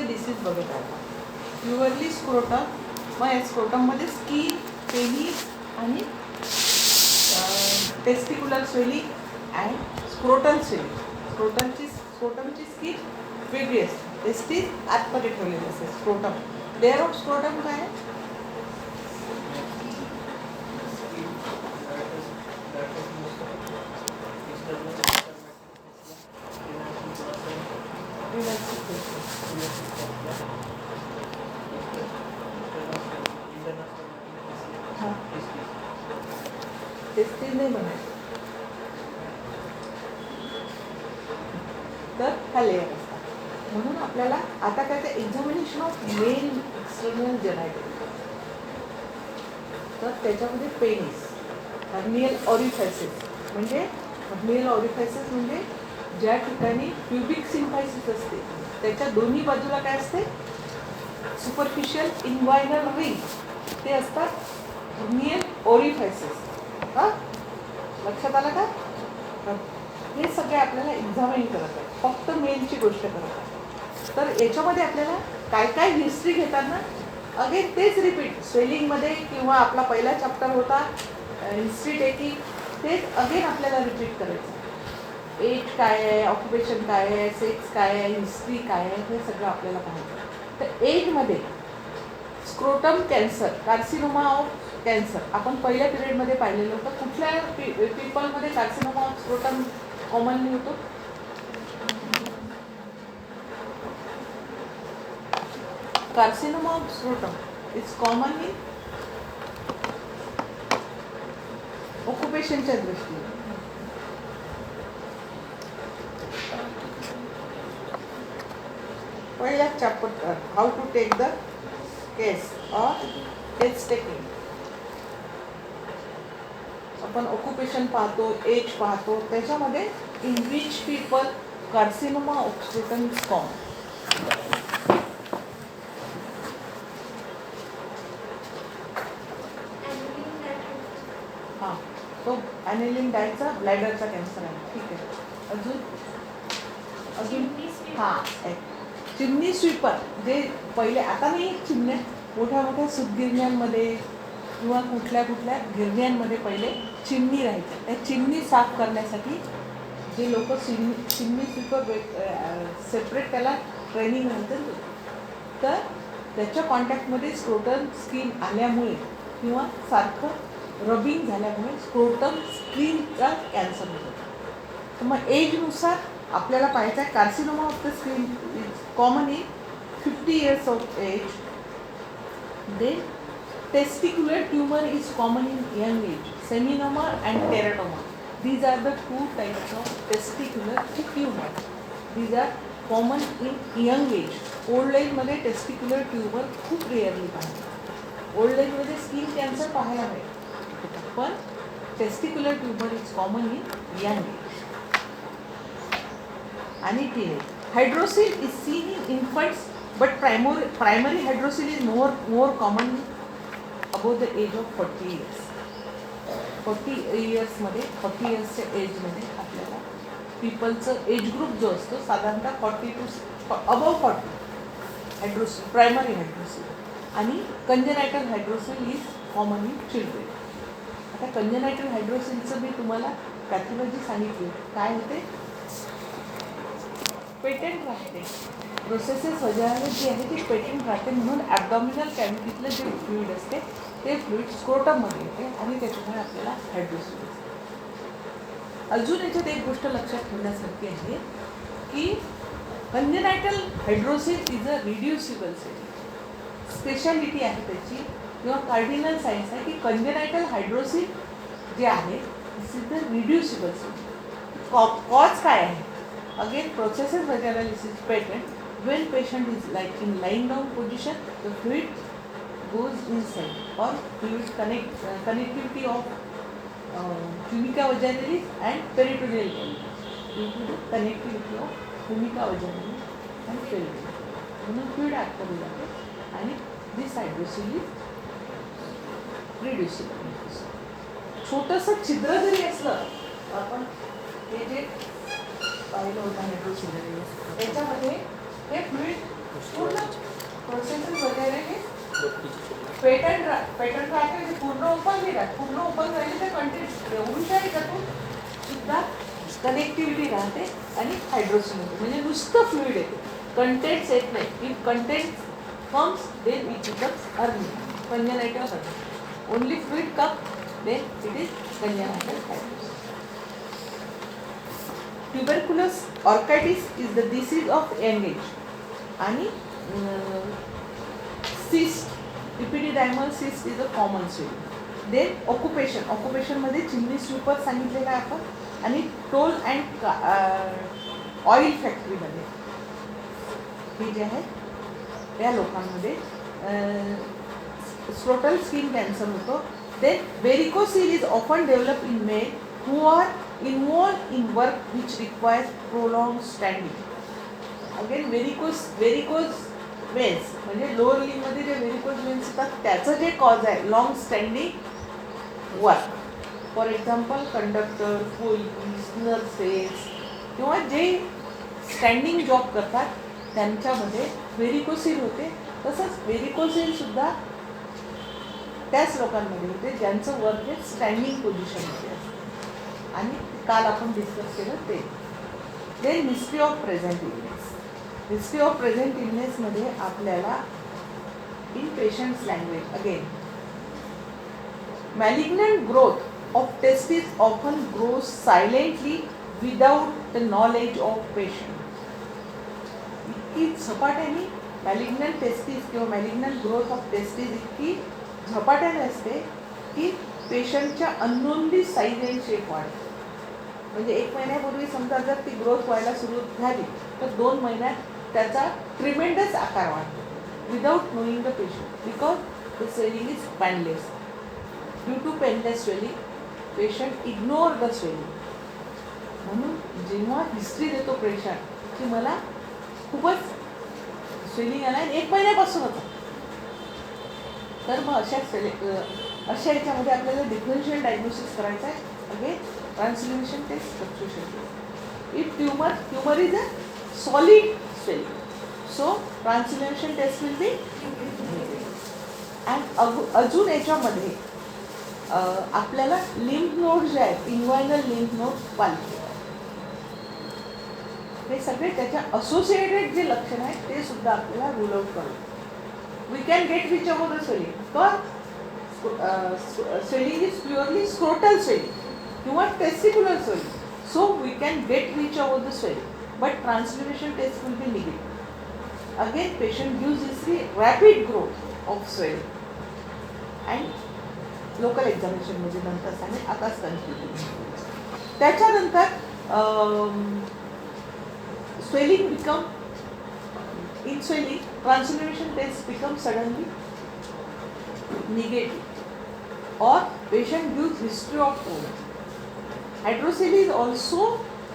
Disease बघत आहे. Purely scrotum, मग या स्क्रोटममध्ये स्किन, पेनिस आणि testicular swelling and scrotal swelling. स्क्रोटमची स्किन वेगळी असते, टेस्टीज आतमध्ये ठेवलेली असते. स्क्रोटम, लेअर ऑफ स्क्रोटम काय आहे? टेस्टीज नाही म्हणायचं, तर हा लेअर असतात. म्हणून आपल्याला आता काय ते एक्झामिनेशन ऑफ मेन एक्सटर्नल जेनायटल, तर त्याच्यामध्ये पेनिस, हर्नियल ऑरिफायसेस म्हणजे ज्या ठिकाणी प्युबिक सिम्फायसिस असते त्याच्या दोन्ही बाजूला काय असते? सुपरफिशियल इन्व्हायनल रिंग, ते असतात हर्नियल ऑरिफायसेस. हां, लक्षात आलं का? हे सगळे आपल्याला एक्झामिन करत आहे, फक्त मेलची गोष्ट करत आहे. तर याच्यामध्ये आपल्याला काय काय हिस्ट्री घेताना अगेन तेच रिपीट, स्वेलिंगमध्ये किंवा आपला पहिला चॅप्टर होता हिस्ट्री टेकिंग, तेच अगेन आपल्याला रिपीट करायचं. एज काय आहे, ऑक्युपेशन काय आहे, सेक्स काय आहे, हिस्ट्री काय आहे, हे सगळं आपल्याला पाहायचं. तर एजमध्ये scrotum cancer, carcinoma of cancer आपण पहिल्या पिरियडमध्ये पाहिलेलं होतं. कुठल्या पीपलमध्ये कार्सिनोमा ऑफ स्क्रोटम कॉमनली होतो? Carcinoma of scrotum is common in ऑक्युपेशनच्या दृष्टीने. पहिल्या chapter how to take the case or test taking, आपण ऑक्युपेशन पाहतो, एज पाहतो, त्याच्यामध्ये in which people carcinoma of scrotum is common. हां, तो ॲनिलिन डायचा ब्लॅडरचा कॅन्सर आहे. ठीक आहे, अजून हां, चिमणी स्वीपर, जे पहिले आता नाही, चिमण्या मोठ्या मोठ्या सूतगिरण्यांमध्ये किंवा कुठल्या कुठल्या गिरण्यांमध्ये पहिले चिमणी राहायच्या. त्या चिमणी साफ करण्यासाठी जे लोक चिमणी स्वीपर सेपरेट त्याला ट्रेनिंग नंतर, तर त्याच्या कॉन्टॅक्टमध्ये स्क्रोटम स्किन आल्यामुळे किंवा सारखं रबिंग झाल्यामुळे स्क्रोटम स्किनचा कॅन्सर होतो. तर मग एजनुसार आपल्याला पाहायचं आहे. Carcinoma of the skin is common in 50 years of age. Then testicular tumor is common in young age. Seminoma and teratoma. These are the two types of testicular tumor. These are common in young age. Old age मध्ये testicular tumor खूप rarely पाहायला. Old एजमध्ये skin cancer पाहायला मिळेल, पण testicular tumour is common in young age आणि teenage. Hydrocele is seen in infants, but primary hydrocele is more common above the age of 40 years. 40 yearsच्या एजमध्ये आपल्याला पीपलचं एज ग्रुप जो असतो साधारणतः 40 to above 40 hydrocele, primary hydrocele. आणि congenital hydrocele is common in children. आता congenital हायड्रोसिलचं मी तुम्हाला pathology सांगितली. काय होते? पेटेंट राहते, प्रोसेसेस वगैरे जी आहे ती पेटेंट राहते, म्हणून ॲबडॉमिनल कॅव्हिटीतलं जे फ्लुईड असते ते फ्लुईड स्क्रोटममध्ये येते आणि त्याच्यामुळे आपल्याला हायड्रोसिल असते. अजून याच्यात एक गोष्ट लक्षात ठेवण्यासारखी आहे की congenital hydrocele is a reducible cell. Speciality आहे त्याची किंवा कार्डिनल सायन्स आहे की कंजेनायटल हायड्रोसिल जे आहे this is the reducible cell. Cause काय आहे? अगेन प्रोसेसेस वगैरे this is patent. When patient is like in lying down position, the fluid goes inside or fluid connectivity of tunica vaginalis and peritoneal due to the connectivity of tunica vaginalis and peritoneal. म्हणून fluid आतमध्ये जाते आणि दिस hydrocele is रिड्युसिबल. छोटंसं छिद्र जरी असलं, आपण हे जे पाहिलं होतं हायड्रोसिल त्याच्यामध्ये हे फ्लुइड पूर्ण पेटंट राहते पूर्ण ओपन नाही राहत. पूर्ण ओपन राहिले तर कंटेंट होऊ शकते त्यातून सुद्धा कनेक्टिव्हिटी राहते आणि हायड्रोसिल होते. म्हणजे नुसतं फ्लुइड येते, कंटेंट्स येत नाही. If content comes then it becomes early congenital hydrocele. Only fluid come then it is congenital hydrocele. Tuberculous orchitis is the disease of young age. आणि cyst, epididymal cyst is a common swelling. Then ऑक्युपेशनमध्ये chimney sweeper सांगितलेलं आहे आपण. आणि toll and oil फॅक्टरीमध्ये हे जे आहे त्या लोकांमध्ये स्क्रोटल स्किन कॅन्सर होतो. Then varicocele is often develop in male who are involved in work which requires prolong standing. Again varicose veins म्हणजे लोअर लिम्बमध्ये जे व्हेरिकोज वेन्स असतात त्याचं जे कॉज आहे long standing work. For example conductor, police, nurses किंवा जे standing job करतात त्यांच्यामध्ये व्हेरिकोसिल होते. तसंच व्हेरिकोसिलसुद्धा त्याच लोकांमध्ये होते ज्यांचं वर्क हे स्टँडिंग पोझिशनमध्ये असतं. आणि काल आपण डिस्कस केलं ते. Then history of present illness. History of present इलनेसमध्ये आपल्याला in patient's language again malignant growth of testis often grows silently without the knowledge of patient. इतकी झपाट्याने मॅलिग्नंट टेस्टिस किंवा मॅलिग्नंट ग्रोथ ऑफ टेस्टिस इतकी झपाट्याने असते की पेशंटच्या अननोनली साईज अँड शेप वाढते. म्हणजे 1 महिन्यापूर्वी समजा जर ती ग्रोथ व्हायला सुरू झाली तर 2 महिन्यात त्याचा ट्रिमेंडस आकार वाढतो without knowing the patient because the swelling is painless. Due to painless swelling patient ignore the swelling. म्हणून जेव्हा हिस्ट्री देतो पेशंट की मला खूपच स्वेलिंग आला आणि 1 महिन्यापासून होतं, तर मग अशा याच्यामध्ये आपल्याला डिफरन्शियल डायग्नोसिस करायचं आहे. Again transillumination test, substitution test. If tumour is a solid swelling, so transillumination test will be. And अजून याच्यामध्ये आपल्याला लिम्फ नोड जे आहेत इन्व्हायनल लिम्फ नोड पालखी हे सगळे त्याच्या असोसिएटेड जे लक्षण आहेत ते सुद्धा आपल्याला रूल आउट करू. We can get which about the swelling. तर swelling is purely scrotal swelling किंवा testicular swelling. So we can get which about the swelling. But translumination test will be negative. Again, patient gives history rapid growth of swelling and local examination मध्ये नंतर सांगेल. आताच confusion. त्याच्यानंतर swelling become in swelling translumination test become suddenly negative or patient gives history of trauma. Hydrocele is also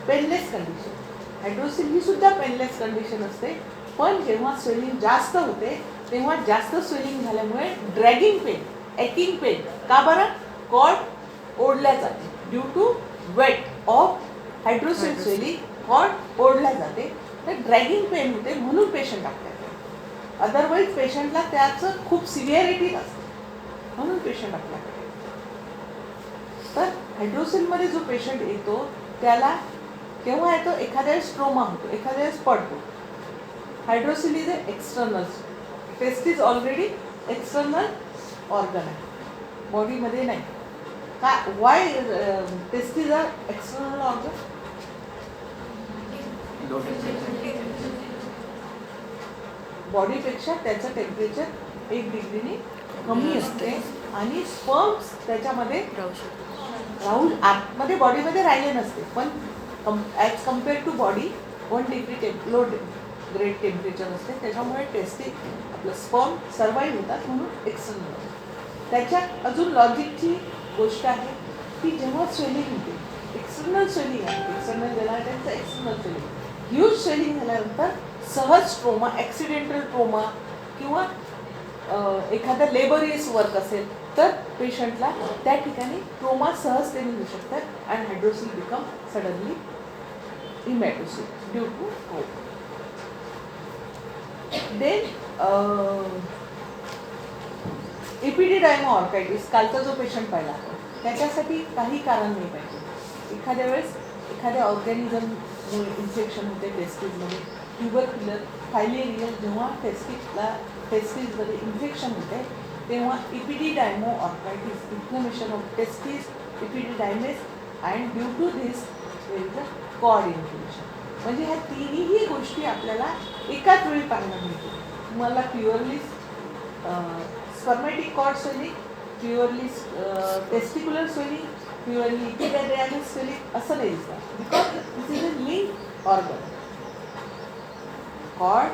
painless condition. Hydrocele ही सुद्धा painless condition असते. पण जेव्हा स्वेलिंग जास्त होते तेव्हा जास्त स्वेलिंग झाल्यामुळे ड्रॅगिंग पेन, एकिंग पेन. का बरं? कॉर्ड ओढल्या जाते. Due to weight of hydrocele swelling cord ओढल्या जाते तर ड्रॅगिंग पेन होते म्हणून पेशंट आपल्याकडे. अदरवाईज पेशंटला त्याचं खूप सिव्हिअरिटी नसते म्हणून पेशंट आपल्याकडे. तर हायड्रोसिलमध्ये जो पेशंट येतो त्याला केव्हा येतो? एखाद्या वेळेस ट्रोमा होतो, एखाद्या वेळेस पडतो. Hydrocele is external. Test is already external organ आहे, बॉडीमध्ये नाही. का why test is a external organ? बॉडीपेक्षा त्याचं टेम्परेचर 1 डिग्रीने कमी असते आणि स्पर्म्स त्याच्यामध्ये राहून आतमध्ये बॉडीमध्ये राहिले नसते. पण as compare to body 1 degree low grade temperature असते. त्याच्यामुळे टेस्टिंग आपलं स्पर्म सर्वाईव्ह होतात म्हणून एक्सटर्नल. त्याच्यात अजून लॉजिकची गोष्ट आहे की जेव्हा स्वेलिंग होते एक्सटर्नल स्वेलिंग आहे, एक्सटर्नल ज्याला त्यांचं एक्सटर्नल स्वेलिंग, ह्यूज स्वेलिंग झाल्यानंतर सहज ट्रोमा, ॲक्सिडेंटल ट्रोमा किंवा एखादा लेबरियस वर्क असेल तर पेशंटला त्या ठिकाणी ट्रोमा सहजतेने होऊ शकतात आणि hydrocele become suddenly hematocele due to trauma. Then epididymo orchitis कालचा जो पेशंट पाहिला त्याच्यासाठी काही कारण नाही पाहिजे. एखाद्या वेळेस एखाद्या ऑर्गॅनिझममुळे इन्फेक्शन होते टेस्टिसमध्ये, ट्युबरक्युलर, फायलेरियल, जेव्हा टेस्टिसमध्ये इन्फेक्शन होते तेव्हा epididymo orchitis, inflammation of testis, epididymis and due to this there is a cord inflammation. म्हणजे ह्या तिन्ही गोष्टी आपल्याला एकाच वेळी पाहायला मिळते. तुम्हाला purely spermatic cord swelling, purely testicular swelling, purely epididymis swelling असं नाही दिसतं, because this is a link organ. Cord,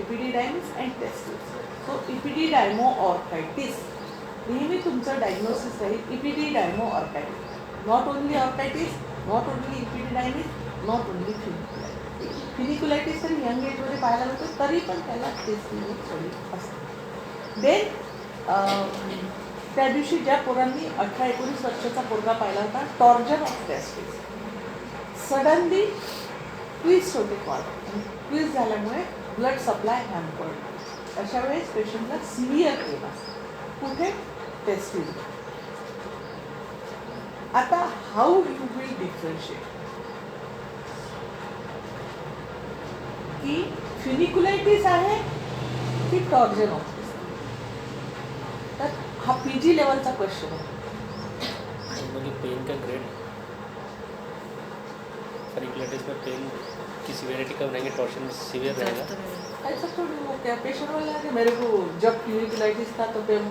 epididymis and testis. So epididymo orchitis नेहमी तुमचं डायग्नोसिस राहील epididymo orchitis. Not only orchitis, not only epididymis, not only funiculitis. Funiculitis तर young एजमध्ये पाहायला मिळतो, तरी पण त्याला टेस्टिंग थोडी असते. देन त्या दिवशी ज्या पोरांनी 18-19 वर्षाचा पोरगा पाहिला होता, torsion of testis, suddenly twist होते कॉर्ड, ट्विस्ट झाल्यामुळे ब्लड सप्लाय हॅम्पर्ड. अशा वेळेस पेशंटला सिव्हिअर पेन असते. कुठे? टेस्टिस. आता हाऊ यू विल डिफरन्शिएट की फिनिक्युलायटिस आहे की टॉर्जन ऑफ टेस्टिस. तर हा PG लेवलचा क्वेश्चन आहे. पेन का ग्रेड फिनिक्युलायटिस में पेन की सीवियरिटी कम रहेंगे, टॉर्शन में सीवियर रहेगा. ऐसा थोड़ी हो गया पेशेंट वाला कि मेरे को जब फिनिक्युलाइटिस था तो पेन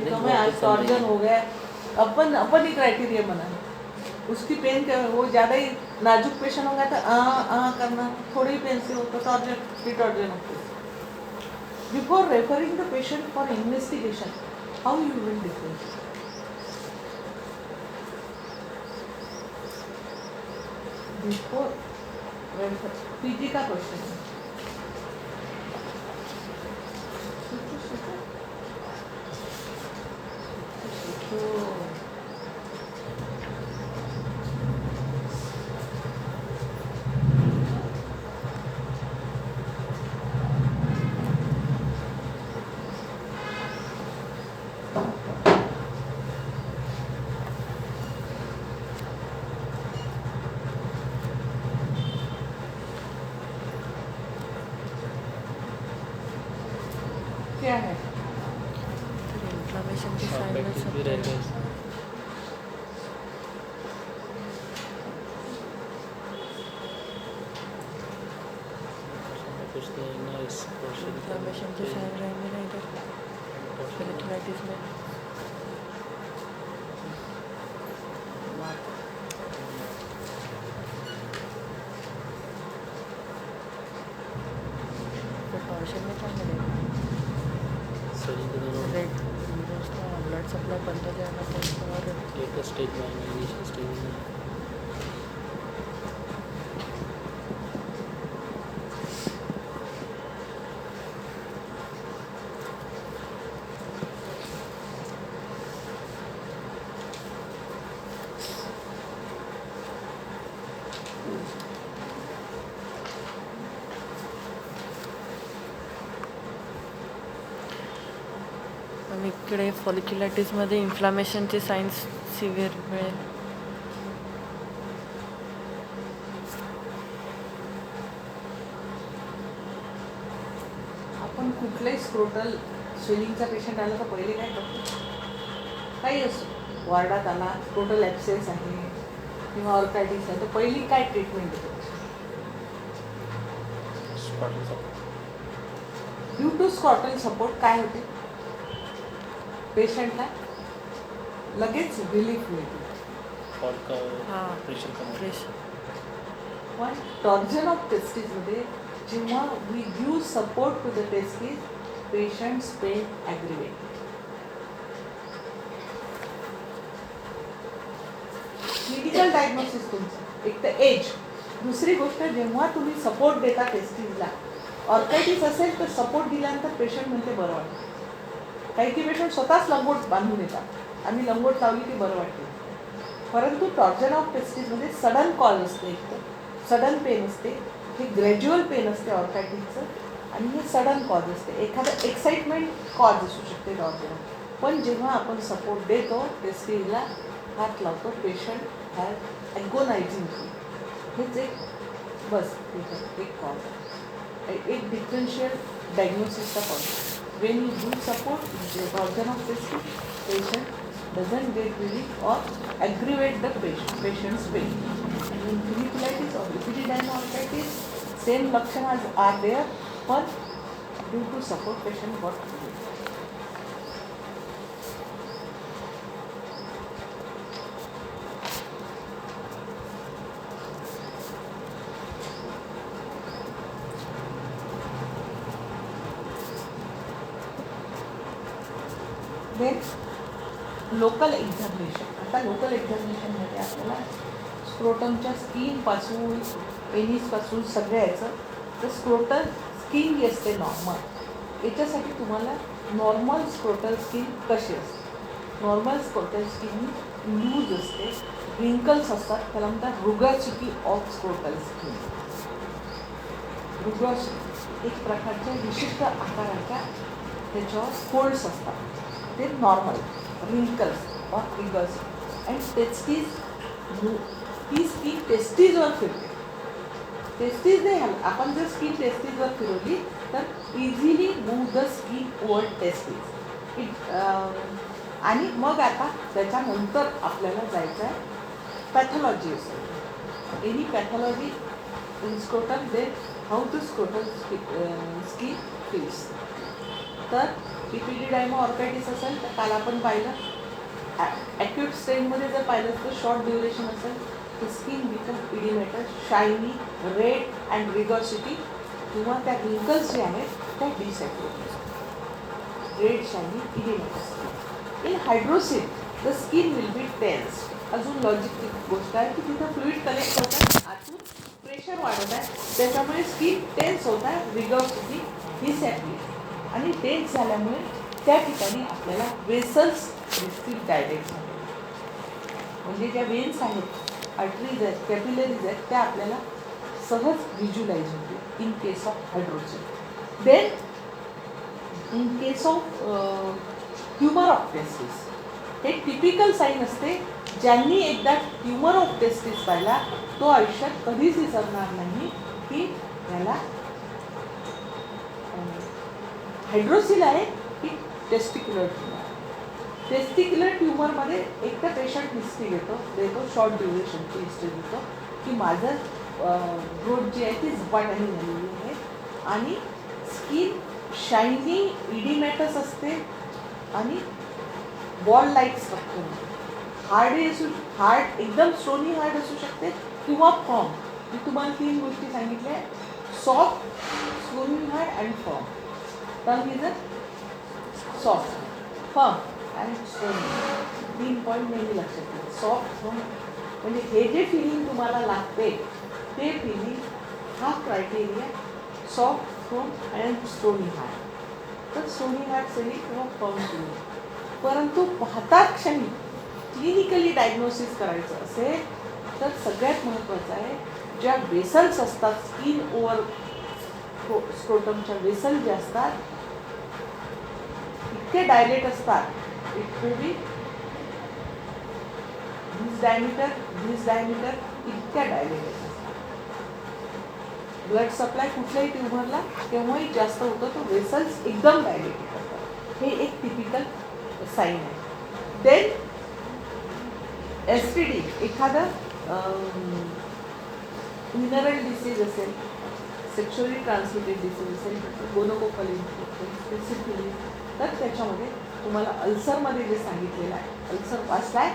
कम है, आज टॉर्जन हो गया. अपन ही क्राइटेरिया बना है. उसकी पेन का वो ज़्यादा ही नाजुक पेशेंट होगा तो करना, थोड़ी पेन से हो तो टॉर्जन होती है. Before referring the patient for investigation, how you will differentiate? Before PG का क्वेश्चन है. क्या है? इन्फ्लेमेशन के साइड में सब भी रहते हैं. कुछ नहीं ना इस क्वेश्चन इन्फ्लेमेशन के साइड रहेंगे ना इधर फिनिक्युलाइटिस में. तो टॉर्शन में क्या मिलेगा? स्वेलिंग के दोनों रेड ब्लड सप्लाई बंद हो जाएगा तो उसको और एक स्टेज में आएंगे, इनिशियल स्टेज में. आणि इकडे फॉलिक्युलायटिसमध्ये इन्फ्लामेशनचे सायन्स सिव्हिअर मिळेल. आपण कुठलाही स्क्रोटल स्वेलिंगचा पेशंट आला तर पहिले काय करतो? काही असो, वार्डात आला, स्क्रोटल ॲब्सेस आहे किंवा ऑर्कायटिस आहे, तर पहिली काय ट्रीटमेंट देतो? ड्यू टू स्कॉटल सपोर्ट काय होते? पेशंटला लगेच रिलीफ मिळते. कॉर्ड का हां प्रेशर कम होता है. फ्रेश. पण टॉर्जन ऑफ टेस्टिसमध्ये जेव्हा we give support to the testis, patients pain aggravate. Clinical diagnosis तुमचं एक तर एज, दुसरी गोष्ट जेव्हा तुम्ही सपोर्ट देता टेस्टिसला, ऑर्कायटिस असेल तर सपोर्ट दिल्यानंतर पेशंट म्हणते बरं वाटतं. काही पेशंट स्वतःच लंगोट बांधून येतात, आम्ही लंगोट लावली की बरं वाटते. परंतु टॉर्जन ऑफ टेस्टिसमध्ये सडन कॉज असते, एक तर सडन पेन असते, हे ग्रॅज्युअल पेन असते ऑर्कायटिसचं, आणि हे सडन कॉज असते. एखादं एक्साइटमेंट कॉज असू शकते टॉर्जन. पण जेव्हा आपण सपोर्ट देतो टेस्टिसला हात लावतो पेशंट हॅज ॲगोनायझिंग हेच एक बस एक कॉल एक डिफरन्शियल डायग्नोसिसचा point when you do support version of testing patient doesn't get relief or aggravate the patient's pain. And in folliculitis or epididymolysis, same lakshanas are there, but due to support patient got relief. Then local examination. आता local एक्झामिनेशनमध्ये आपल्याला स्क्रोटमच्या स्किनपासून पेनिसपासून सगळ्या याचं तर scrotal skin जी असते normal याच्यासाठी तुम्हाला normal scrotal skin कशी असते. नॉर्मल स्क्रोटल स्किन लूज असते, रिंकल्स असतात, त्याला म्हणतात रुगाचिकी ऑफ स्क्रोटल स्किन. रुगाचिकी एक प्रकारच्या विशिष्ट आकाराच्या त्याच्यावर फोल्ड्स असतात, ते normal wrinkles or fingers and testes ही स्किन टेस्टीजवर फिरते. टेस्टीज नाही हल आपण जर स्किन टेस्टीजवर फिरवली तर easily move the skin over testes it. आणि मग आता त्याच्यानंतर आपल्याला जायचं आहे पॅथॉलॉजी असेल any pathology in scrotal they how to scrotal skin feels. तर इपिडिडायमोऑर्कायटिस असेल तर काल आपण पाहिलं ॲक्यूट स्टेजमध्ये जर पाहिलं तर शॉर्ट ड्युरेशन असेल तर skin become edematous shiny red and rugosity किंवा त्या रिंकल्स जे आहेत त्या डिसॅक्युरेट red shiny edematous. In hydrocele the skin will be tense. अजून लॉजिकची गोष्ट आहे की तिथं फ्लुइड कलेक्ट होत आहे, आतून प्रेशर वाढत आहे, त्याच्यामुळे स्किन टेन्स होत आहे, रिगॉसिटी डिसॅक्युरेट. आणि टेन्स झाल्यामुळे त्या ठिकाणी आपल्याला वेसल्स दिसतील डायरेक्ट झाले, म्हणजे ज्या वेन्स आहेत आर्टरीज आहेत कॅपिलरीज आहेत त्या आपल्याला सहज व्हिज्युलाइज होते in case of hydrocele. Then in case of tumour of testis हे टिपिकल साईन असते. ज्यांनी एकदा ट्युमर ऑफ टेस्टिस पाहिला तो आयुष्यात कधीच विसरणार नाही की याला हायड्रोसिल आहे की टेस्टिक्युलर ट्युमर. टेस्टिक्युलर ट्युमरमध्ये एक तर पेशंट हिस्ट्री देतो शॉर्ट ड्युरेशनची हिस्ट्री देतो की माझं ग्रोथ जी आहे ती झपाट्याने झालेली आहे आणि स्किन शायनी इडिमॅटस असते आणि बॉल लाईक स्ट्रक्चर. हार्ड एकदम स्टोनी हार्ड असू शकते किंवा फॉर्म. मी तुम्हाला 3 गोष्टी सांगितल्या soft, stony hard and form. Tongue is a soft, firm and stony. 3 point नेहमी लक्षात ठेवा. सॉफ्ट, फर्म म्हणजे हे जे फिलिंग तुम्हाला लागते ते फिलिंग हा criteria soft, firm and stony hard. तर स्टोनी हार्ड सेली किंवा फर्म सेली. परंतु पाहता क्षणी क्लिनिकली डायग्नोसिस करायचं असेल तर सगळ्यात महत्त्वाचं आहे ज्या वेसल्स असतात स्किन ओव्हर स्क्रोटमच्या वेसल जे असतात इतके डायलेट असतात. It could be this diameter इतक्या डायलेट असतात. ब्लड सप्लाय कुठल्याही ट्युमरला केव्हाही जास्त होतं तो वेसल्स एकदम डायलेट करतात. हे एक टिपिकल साईन आहे. देन STD एखादं मिनरल डिसीज असेल, सेक्शुअली ट्रान्समिटेड डिसीज असेल, गोनोकोकल इन्फेक्शन, सिफिलिस, तर त्याच्यामध्ये तुम्हाला अल्सरमध्ये जे सांगितलेलं आहे अल्सर वाचलाय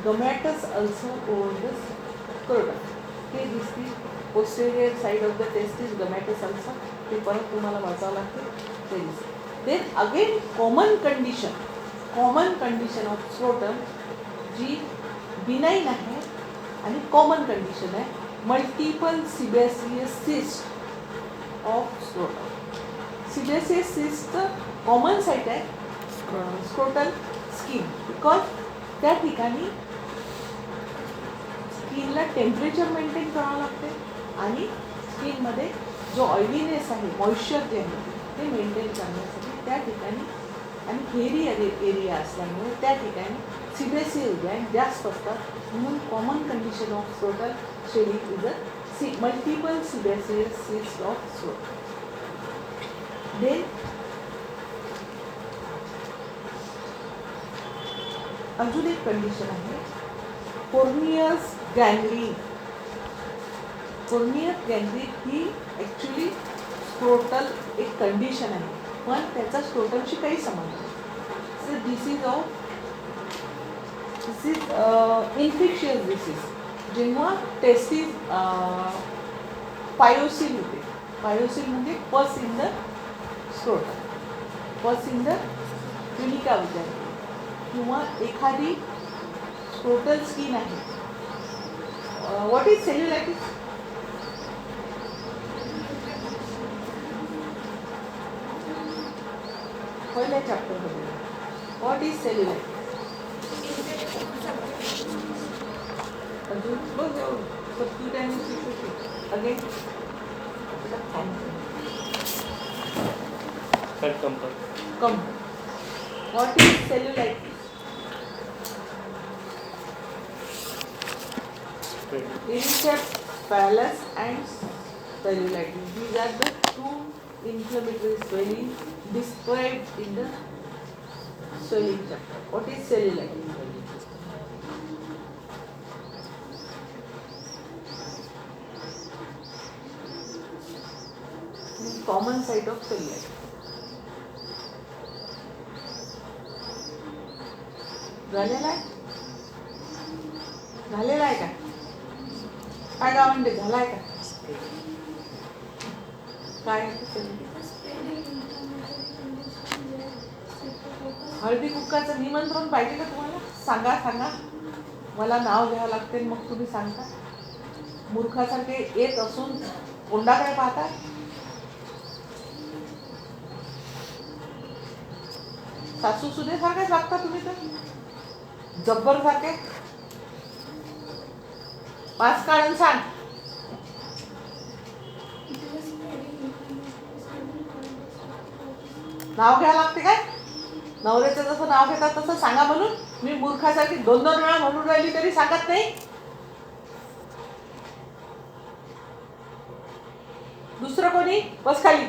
gummatous ulcer over the scrotum हे दिसतील. Posterior side of the testis gummatous ulcer ते परत तुम्हाला वाचावं लागते ते दिसते. Then again common condition of scrotum जी बिनाईन आहे आणि कॉमन कंडिशन आहे multiple sebaceous cyst of scrotum. Sebaceous सिस्टचं common site आहे स्क्रोटल स्किन बिकॉज त्या ठिकाणी स्किनला टेम्परेचर मेंटेन करावं लागते आणि स्किनमध्ये जो ऑइलीनेस आहे मॉइश्चर जे आहे ते मेंटेन करण्यासाठी त्या ठिकाणी आणि हेरी एरिया असल्यामुळे त्या ठिकाणी सीबीएसई गँड जास्त असतात म्हणून common condition of scrotal shedding is a multiple sebaceous cysts of scrotum. Then अजून एक कंडिशन आहे कोर्नियस गँग्रीन. कोर्नियस गँग्रीन ही ॲक्च्युली स्क्रोटल एक कंडिशन आहे पण त्याचा स्क्रोटलशी काही संबंध नाही. So this is infectious disease. जेव्हा टेस्टिस पायोसिल होते. पायोसिल म्हणजे pus in the scrotal, pus in the tunica विचारते किंवा एखादी स्क्रोटल स्किन आहे. What is cellulitis? पहिल्या चॅप्टरमध्ये व्हॉट इज सेल्युलायटिस? अजून बघ सबस्टिट्यूट आणि substitute. Again come. What is cellulitis? Erythrophallus and cellulitis. These are the two inflammatory swelling described in the swelling chapter. What is cellulitis? Common site of cellulitis. झालेला आहे? झालेला आहे का? काय गावंडे झालाय का? काय हळदी कुक्काचं निमंत्रण पाहिजे का तुम्हाला? सांगा मला नाव घ्यावं लागते मग तुम्ही सांगता. मूर्खासारखे येत असून कोंडा काय पाहता? सासू सुनेसारखेच वागता तुम्ही तर जब्बर सारखे. पाच कारण सांग. नाव घ्यावं लागते काय? नवऱ्याचं जसं नाव घेतात तसं सांगा म्हणून. मी मूर्खासाठी 2-2 वेळा म्हणून राहिली तरी सांगत नाही. दुसरं कोणी? बस खाली.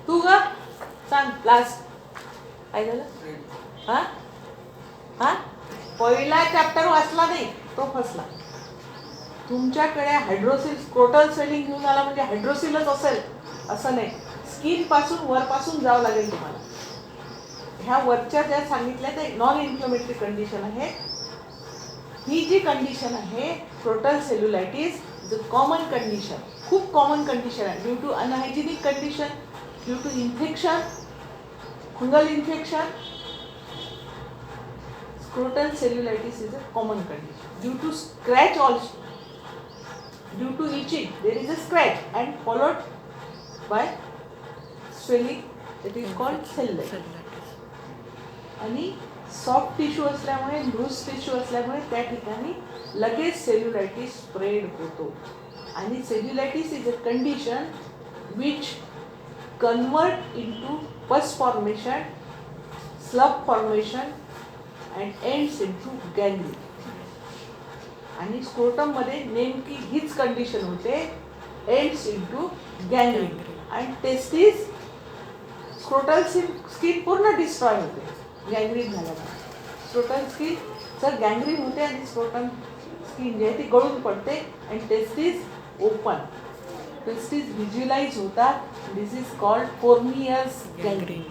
तू ग सांग. लास्ट काय झालं? हा पहिला चॅप्टर वाचला नाही तो फसला. तुमच्याकडे हायड्रोसिल स्क्रोटल स्वेलिंग घेऊन आला म्हणजे हायड्रोसिलच असेल असं नाही. स्किन पासून वरपासून जावं लागेल तुम्हाला. ह्या वरच्या ज्या सांगितल्या ते नॉन इन्फ्लेमेटरी कंडिशन आहे. ही जी कंडिशन आहे scrotal cellulitis is a common condition. खूप कॉमन कंडिशन आहे. Due to unhygienic condition, due to infection, fungal infection. Scrotal cellulitis is a common condition. Due to scratch also, due to itching, there is a scratch and followed by swelling. It is called cellulitis. आणि soft tissue असल्यामुळे, loose tissue असल्यामुळे त्या ठिकाणी लगेच cellulitis spread होतो. आणि cellulitis is a condition which convert into pus formation, slub formation and ends into gangrene. आणि scrotum मध्ये नेमकी हीच कंडिशन होते. ends into gangrene. आणि टेस्टिस स्क्रोटल स्किन पूर्ण डिस्ट्रॉय होते गँग्रीन झाल्यामुळे. स्क्रोटल स्किन सर गँग्रीन होते आणि स्क्रोटम स्किन जे आहे ती गळून पडते आणि टेस्टिस ओपन. टेस्टिस व्हिज्युअलाइज होतात. दिस इज कॉल्ड कोर्नियस gangrene.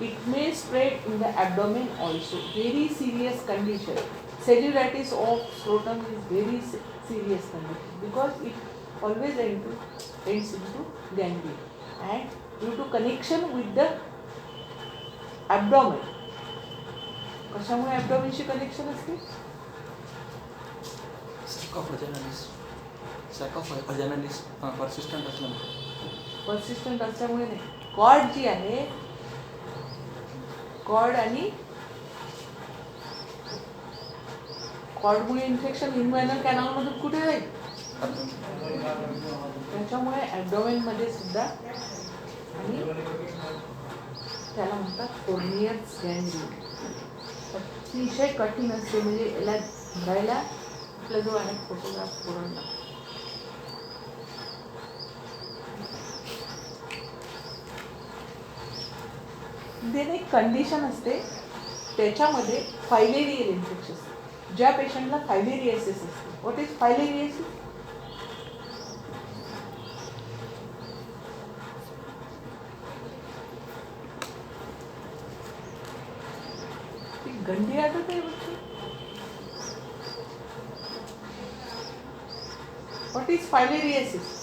It may spread in the abdomen also. Very serious condition. Cellulitis of scrotum is very serious condition because it always ends into gangrene. And due to connection with the abdomen. कशामुळे abdomenशी connection असते? Persistent असल्यामुळे नाही. Cord जी आहे cord आणि कॉर्डमुळे infection इन्व्हायरल कॅनलमधून कुठे जाईल? ॲबडोमेनमध्ये सुद्धा, आणि त्याला म्हणतात कोर्नियस गँग्रीन. अतिशय कठीण असते, म्हणजे याला धरायला आपल्याजवळ आहे फोटोग्राफ करून. एक कंडिशन असते त्याच्यामध्ये फायलेरियल इन्फेक्शन. ज्या पेशंटला फायलेरियासिस असते. What is filariasis? गंदी आदत आहे बच्चे. What is filariasis?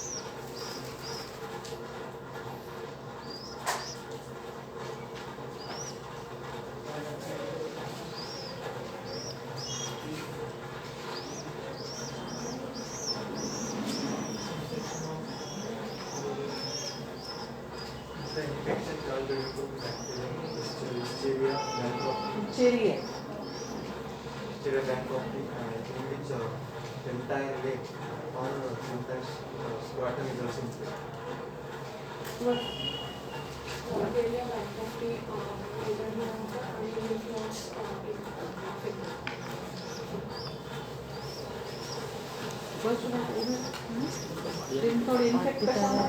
Listeria. Listeria bankruptcy, in which the entire leg or sometimes scrotum is also infected. Listeria bankruptcy lymph nodes lymph node infect कशाला?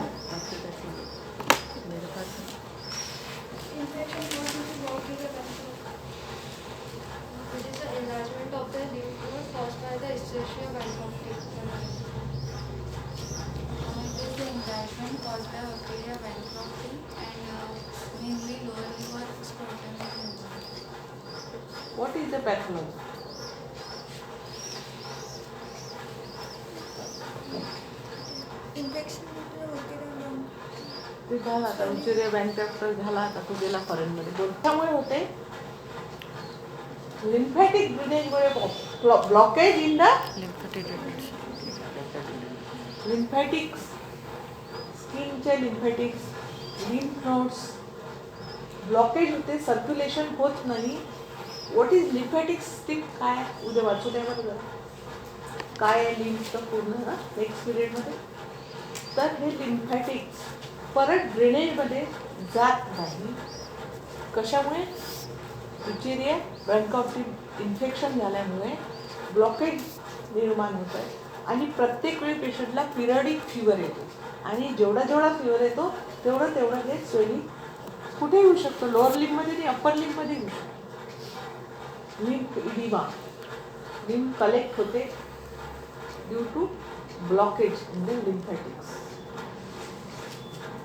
infection caused due to bacterial vessel, which is the enlargement of the lymph node caused by the Listeria bankruptcy. It is the enlargement caused by bacteria bankruptcy and mainly lower liver scrotum is involved. What is the pathology? Infection ते झाला आता उशिरे बँकॅप्टर झाला. आता तो गेला फॉरेनमध्ये. त्यामुळे होते लिम्फॅटिक ड्रेनेजमुळे ब्लॉकेज इन द लिम्फॅटिक्स, स्किनचे लिम्फॅटिक्स, लिम्फ नोड्स ब्लॉकेज होते. सर्क्युलेशन होत नाही. What is lymphatics stick? काय उद्या वाचू द्या बरोबर काय आहे लिम्फचं पूर्ण नेक्स्ट पिरियडमध्ये. तर हे लिम्फॅटिक्स परत ड्रेनेजमध्ये जात नाही. कशामुळे? लिस्टेरिया ब्रँकायटिस इन्फेक्शन झाल्यामुळे ब्लॉकेज निर्माण होत आहे. आणि प्रत्येक वेळी पेशंटला पिरियडिक फिवर येतो. आणि जेवढा जेवढा फिवर येतो तेवढं हे स्वेलिंग कुठे येऊ शकतं? लोअर लिम्बमध्ये आणि अप्पर लिम्बमध्ये येऊ शकतं. लिम्फ इडिमा, लिम्फ कलेक्ट होते due to blockage in the lymphatics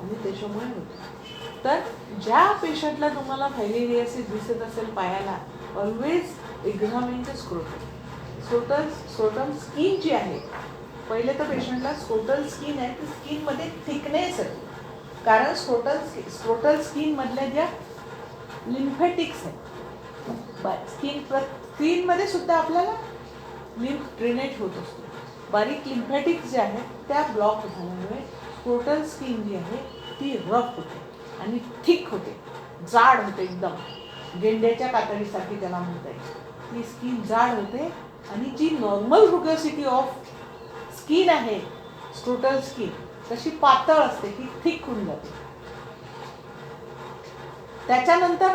आणि त्याच्यामुळे होते. तर ज्या पेशंटला तुम्हाला फायलेरियासिस दिसत असेल पायाला, always examine the scrotum. Scrotum skin जी आहे, पहिले तर पेशंटला स्क्रोटल स्किन आहे ती स्किनमध्ये थिकनेस आहे. कारण स्क्रोटल स्किनमधल्या ज्या लिम्फॅटिक्स आहेत, स्किनमध्ये सुद्धा आपल्याला लिम्फ ड्रेनेज होत असतो. बारीक लिम्फॅटिक्स जे आहेत त्या ब्लॉक झाल्यामुळे स्क्रोटल स्किन जी आहे ती रफ होते आणि थिक होते, जाड होते, एकदम गेंड्याच्या कातडीसारखी त्याला म्हणता येईल. ती स्किन जाड होते आणि जी नॉर्मल रुगोसिटी ऑफ स्किन आहे स्क्रोटल स्किन तशी पातळ असते, ती थिक होऊन जाते. त्याच्यानंतर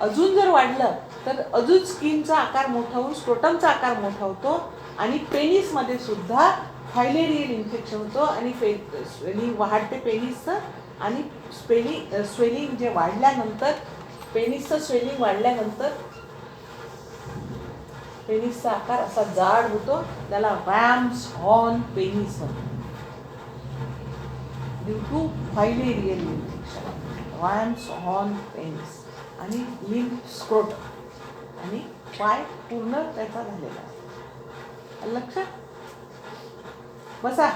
अजून जर वाढलं तर अजून स्किनचा आकार मोठा होऊन स्क्रोटमचा आकार मोठा होतो आणि पेनिसमध्ये सुद्धा फायलेरियल इन्फेक्शन होतं आणि स्वेलिंग वाढते पेनिसचं. आणि स्वेलिंग जे वाढल्यानंतर, पेनिसचं स्वेलिंग वाढल्यानंतर पेनिसचा आकार असा जाड होतो, त्याला रॅम्स हॉर्न पेनिस म्हणतात. Due to filarial infection, ram's horn penis आणि लिम्फ स्क्रोटम आणि पाय पूर्ण त्याचा झालेला आहे. लक्षात बसा.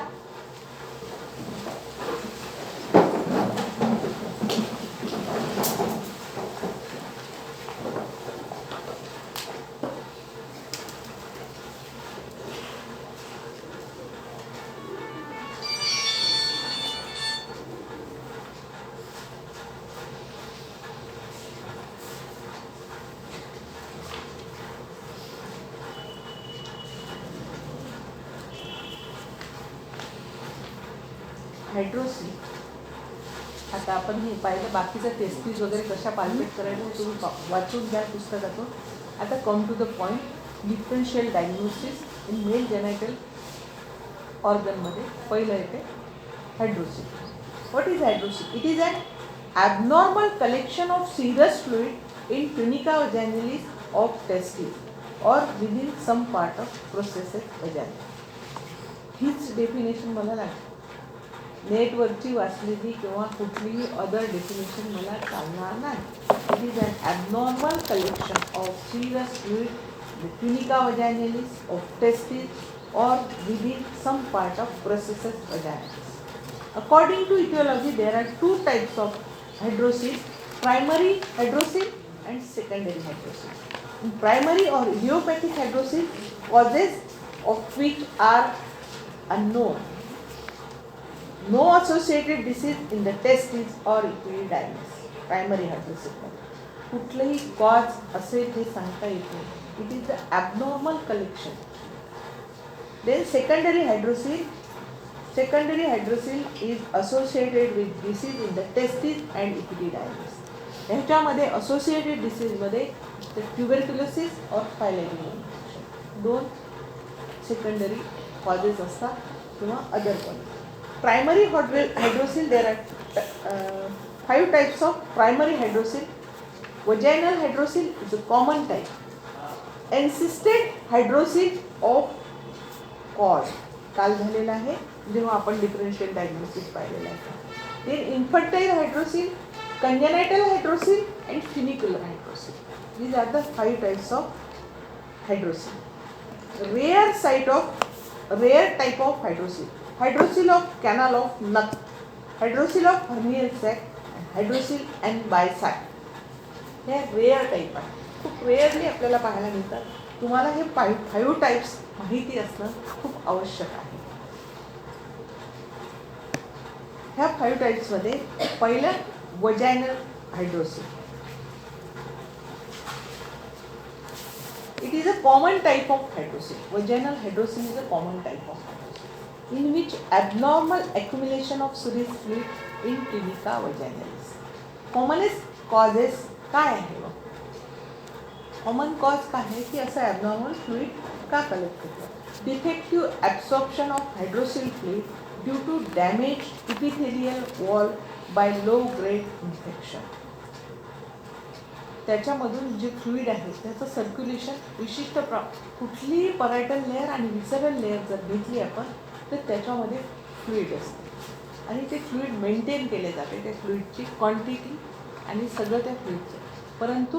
हायड्रोसिल, आता आपण हे पाहिलं बाकीचं टेस्टीज वगैरे कशा पाल्पेट करायचं तुम्ही वाचून घ्या पुस्तकातून. आता come to the point, differential diagnosis in male genital ऑर्गनमध्ये पहिलं येते hydrocele. What is hydrocele? It is an abnormal collection of serous fluid in tunica vaginalis of testes or within some part of processes vagina. हीच definition मला लागते. नेटवरची वाचलेली किंवा कुठलीही other definition मला चालणार नाही. It is an abnormal collection of serous fluid the tunica vaginalis of testis or within some part of processes vaginalis. According to etiology, there are two types of hydrosil: primary hydrosil and secondary hydrosil. In primary or idiopathic hydrosil, causes of which are unknown. No associated disease in the testes or epididymis. Primary hydrosil. कुठलेही cause असेल हे सांगता येत नाही. It is the abnormal collection. Then secondary hydrosil is associated with disease in the testes and epididymis. ह्याच्यामध्ये associated disease मध्ये tuberculosis or filaria infection दोन secondary causes असतात किंवा other causes. Primary hydrosil, there are 5 types of primary hydrosil. Vaginal hydrosil is a common type. Encysted hydrosil of cause काल झालेला आहे जेव्हा आपण डिफरन्शियल डायग्नोसिस पाहिलेला आहे. Then infantile hydrocele, congenital hydrocele and funicular hydrocele. These are the 5 types of hydrocele. Rare type of hydrocele, hydrocele of canal of Nuck, hydrocele of hernial sac, hydrocele and bissac. हे rare type आहे, खूप rarely आपल्याला पाहायला मिळतात. तुम्हाला हे 5 types माहिती असणं खूप आवश्यक आहे. ह्या 5 टाइप्समध्ये पहिलं vaginal hydrocele. It is a common type of hydrocele. Vaginal hydrocele is a common type of hydrocele in which abnormal accumulation of serous fluid in tunica vaginalis. Commonest causes काय आहे? कॉमन कॉज काय आहे की असं abnormal fluid का collect होतं? Defective absorption of hydrocele fluid due to damage epithelial wall by low grade infection. त्याच्यामधून जे फ्लुइड आहे त्याचं सर्क्युलेशन विशिष्ट कुठलीही परायटल लेअर आणि विसरल लेअर जर घेतली आपण तर त्याच्यामध्ये फ्लुइड असते आणि ते फ्लुइड मेंटेन केले जाते, त्या फ्लुइडची क्वांटिटी आणि सगळं त्या फ्लुइडचं. परंतु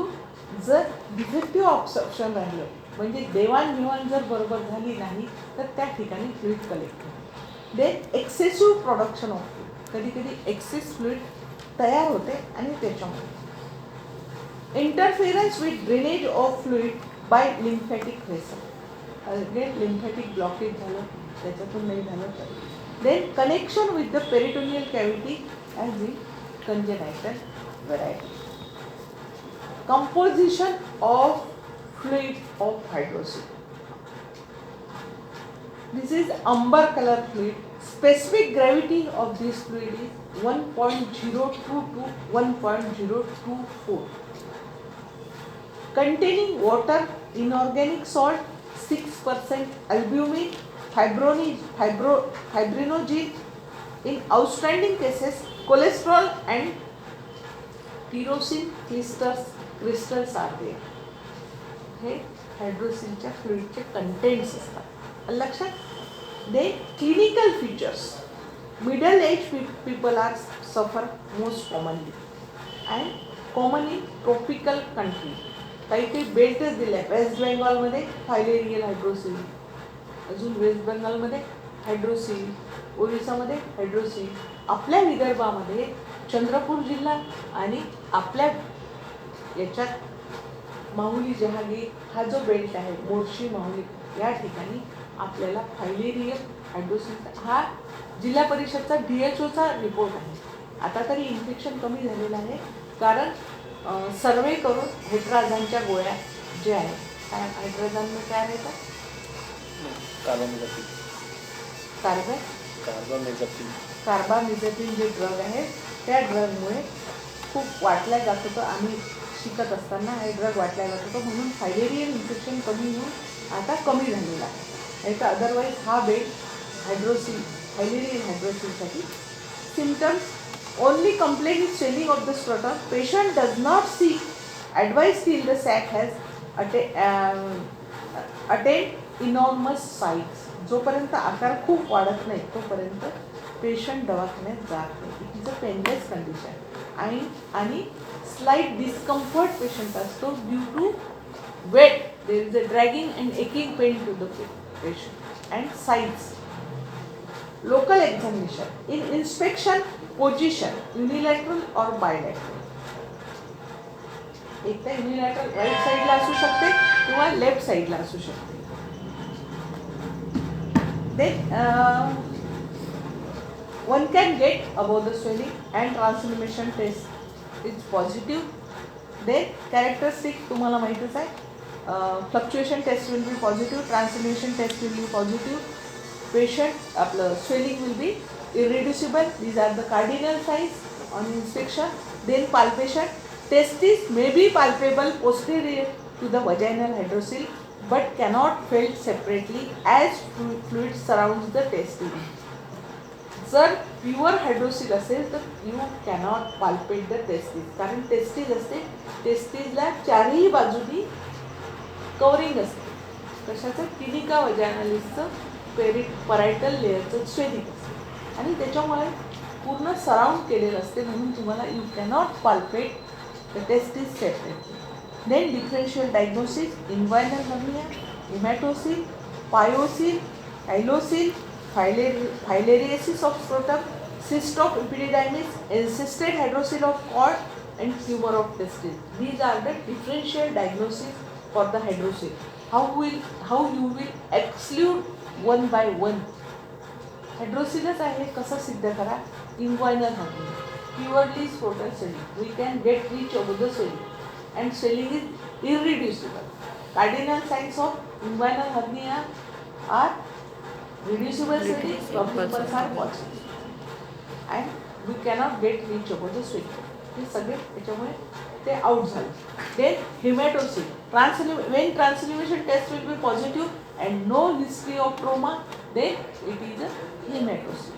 जर डिफेक्टिव्ह ऑब्सॉर्प्शन राहिलं म्हणजे देवाणघेवाण जर बरोबर झाली नाही तर त्या ठिकाणी फ्लुइड कलेक्ट होते. Then excessive production of fluid, कधी कधी एक्सेस फ्लुइड तयार होते आणि त्याच्यामुळे interference with drainage of fluid by lymphatic vessel. Again lymphatic blockage झालं त्याच्यातून नाही झालं तर. Then connection with the peritoneal cavity as in congenital variety. Composition of fluid of hydrosil. This is amber color fluid. Specific gravity of this fluid is 1.02 to 1.024. Containing water, inorganic salt, 6% albumin, fibrinogen. In outstanding cases, cholesterol and tyrosine crystals आहे. हे हायड्रोसिलच्या फ्लुइडचे contents असतात लक्षात. The clinical features, middle age people are suffer most commonly and common in tropical country. काही बेल्टच दिले. West बेंगॉलमध्ये फायलेरियल हायड्रोसिल, अजून वेस्ट बेंगॉलमध्ये हायड्रोसिल, ओरिसामध्ये हायड्रोसिल, आपल्या विदर्भामध्ये चंद्रपूर जिल्हा आणि आपल्या याच्यात माहुली जहांगीर हा जो बेल्ट आहे मोर्शी माहुली या ठिकाणी आपल्याला फायलेरियल हायड्रोसिल हा जिल्हा परिषदचा DHOचा रिपोर्ट आहे. आता तरी इन्फेक्शन कमी झालेलं आहे कारण सर्वे करून हेट्राझानच्या गोळ्या ज्या आहेत काय हायड्रोझानने काय येतात कार्बामेझेपिन जे ड्रग आहे त्या ड्रगमुळे खूप वाटल्या जात होतं. आम्ही शिकत असताना हे ड्रग वाटल्या जात होतं म्हणून फायलेरियल इन्फेक्शन कमी होऊन आता कमी झालेलं आहे. नाही तर अदरवाईज हा बेड हायड्रोसिल फायलेरियल हायड्रोसिलसाठी symptoms only complaint is swelling of the scrotum. Patient does not seek advice till the sac has attained enormous size. जोपर्यंत आकार खूप वाढत नाही तोपर्यंत पेशंट दवाखान्यात जात नाही. It is a painless condition आणि स्लाइट डिस्कम्फर्ट पेशंट असतो due to weight. There is a dragging and aching pain to the patient and size. Local examination. In inspection, position, unilateral or bilateral. एक तर unilateral right साईडला असू शकते किंवा left साईडला असू शकते. Then one can get above the swelling and translumination test is positive. Then characteristic तुम्हाला माहितीच आहे. Fluctuation test will be positive, translumination test will be positive. Patient आपलं swelling will be irreducible. These are the cardinal signs on inspection. Then palpation. Testis may be palpable posterior to the vaginal hydrocele but cannot felt separately as fluid surrounds the testis. जर pure hydrocele असेल तर you cannot palpate the testes. कारण testes असते, टेस्टीजला चारही बाजूनी covering असते. कशाचं? क्लिनिका वजायनालिसचं परायटल लेअरचं स्वेलिंग असते आणि त्याच्यामुळे पूर्ण सराउंड केलेलं असते म्हणून तुम्हाला you cannot palpate the testes separately. Then differential diagnosis, inguinal hernia, hematocele, pyocele, chylocele, filariasis of scrotum, cyst of epididymis, encysted hydrocele of cord and tumor of testis. These are the differential diagnosis for the hydrocele. How you will exclude one by one. हायड्रोसिलच आहे, कसं सिद्ध करा? Inguinal hernia, purely scrotal swelling. We can get reach over the swelling and swelling is irreducible. Cardinal signs of inguinal hernia are reducible swelling, problems are possible. And we cannot get reach over the swelling. हे सगळे त्याच्यामुळे ते out झाले. Then हिमॅटोसिल. When translumination test will be positive and no history of trauma, then it is a hematocele.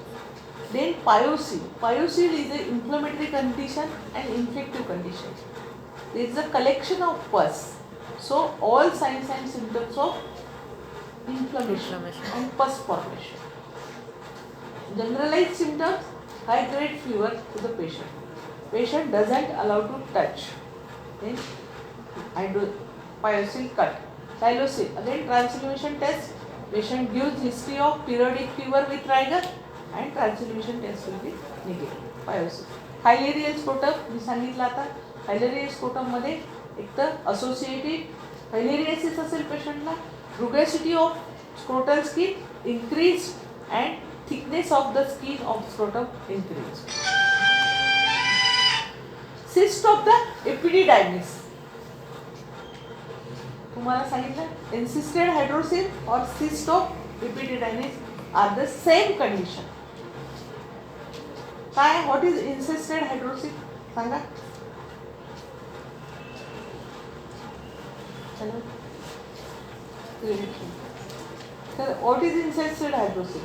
Then pyocele. Pyocele is an inflammatory condition and infective condition. There is a collection of pus. So all signs and symptoms of inflammation and pus formation. Generalized symptoms: high grade fever to the patient. Patient doesn't allow to touch. Then pyocele cut. Tylocele. Again translumination test. Patient gives history of periodic fever with rigor and translumination test will be negative. Pyocele. Filarial scrotum मी सांगितलं आता. Filarial scrotum मध्ये एक तर associated filariasis असेल पेशंटला, rugosity of scrotal skin increase and thickness of the skin of scrotum increase. Cyst of the epididymis तुम्हाला सांगितलं. Encysted hydrocele और cyst of epididymis are the same condition. काय? व्हॉट इज इन्सिस्टेड हायड्रोसिल सांगा. Hello, तर what is encysted hydrocele?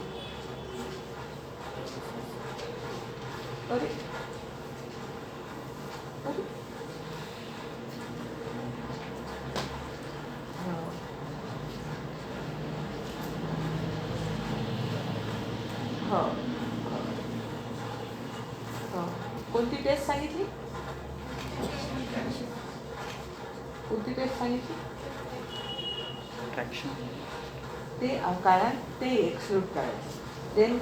अरे कोणती taste सांगितली? कोणती टेस्ट सांगितली? ते कारण ते एक्सक्लूड करायचं. देन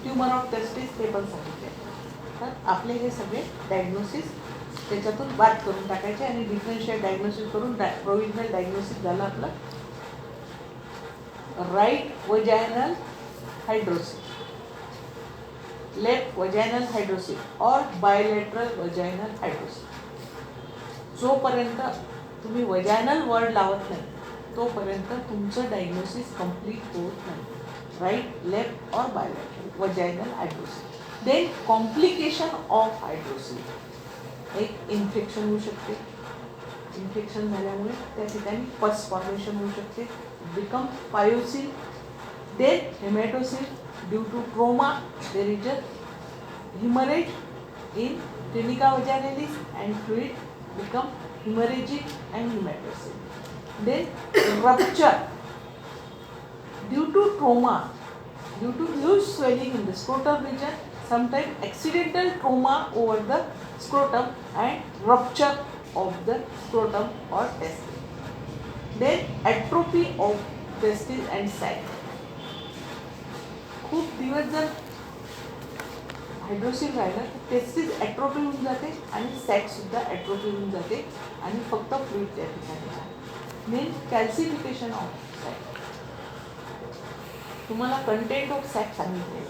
ट्युमर ऑफ टेस्टिस ते पण सांगितले. तर आपले हे सगळे डायग्नोसिस त्याच्यातून बाद करून टाकायचे आणि डिफरन्शियल डायग्नोसिस करून प्रोव्हिजनल डायग्नोसिस झालं आपलं right vaginal hydrocele, left vaginal hydrocele और बायलॅटरल वजायनल हायड्रोसिल. जोपर्यंत तुम्ही वजायनल वर्ड लावत नाही तोपर्यंत तुमचं डायग्नोसिस कंप्लीट होत नाही. राईट, लेफ्ट और bilateral. Vaginal hydrocele. Then complication of hydrocele. एक इन्फेक्शन होऊ शकते. इन्फेक्शन झाल्यामुळे त्या ठिकाणी पस फॉर्मेशन होऊ शकते. Become pyocele. Then hematocele due to trauma. There is a hemorrhage in tunica vaginalis and fluid become hemorrhagic and hematocele. Then rupture due to trauma, due to huge swelling in the scrotal region, sometimes accidental trauma over the scrotum and rupture of the scrotum or testis. Then atrophy of testis and sac. खूप दिवस जर hydrocele राहिलं तर testis ॲट्रोफी होऊन जाते आणि सॅकसुद्धा ॲट्रोफी होऊन जाते आणि फक्त फ्लूइड त्या ठिकाणी आहे. Main calcification of sac. तुम्हाला कंटेंट ऑफ सॅक सांगितले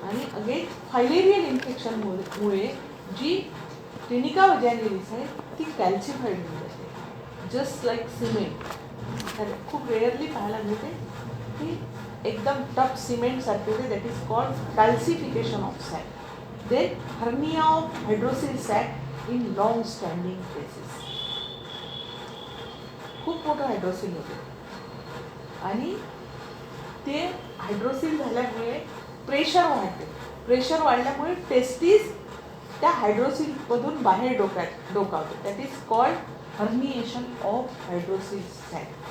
आणि अगेन फायलेरियल इन्फेक्शनमुळे जी टेनिका वजायनॅलिस आहे ती कॅल्सिफाईड होऊन जाते. जस्ट लाईक सिमेंट खूप रेअरली पाहायला मिळते की एकदम टफ सिमेंट सारखे होते. That is called calcification of sac. Then hernia of hydrocele sac in long standing cases. खूप मोठं हायड्रोसिल होते आणि ते हायड्रोसिल झाल्यामुळे प्रेशर वाढते. प्रेशर वाढल्यामुळे टेस्टिस त्या हायड्रोसिलमधून बाहेर डोकावते. That is called herniation of hydrocele sac.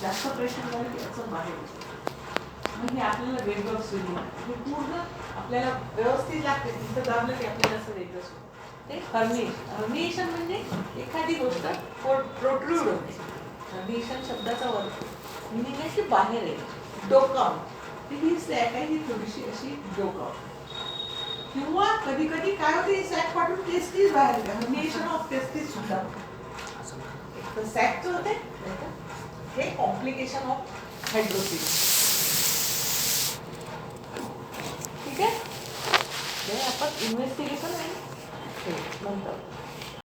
जास्त प्रेशर झालं की याचं बाहेर मग हे आपल्याला वेगळं स्विलिंग हे पूर्ण आपल्याला व्यवस्थित लागते. तिथं दाबलं की आपल्याला असं वेगळं होतं. ते हर्निएशन म्हणजे एखादी गोष्ट प्रोट्रूड होते. हर्निएशन शब्दाचा अर्थ मिनिंग आहे की बाहेर आहे. डोकावून ही सॅक आहे ही थोडीशी अशी डोकावून किंवा कधी कधी काय होते सॅक फाटून टेस्टीज बाहेर येते. हर्निएशन ऑफ टेस्टीज सुद्धा एक तर सॅकचं होते हे कॉम्प्लिकेशन ऑफ हायड्रोसिल. ठीक आहे. हे आपण इन्व्हेस्टिगेशन आहे नंतर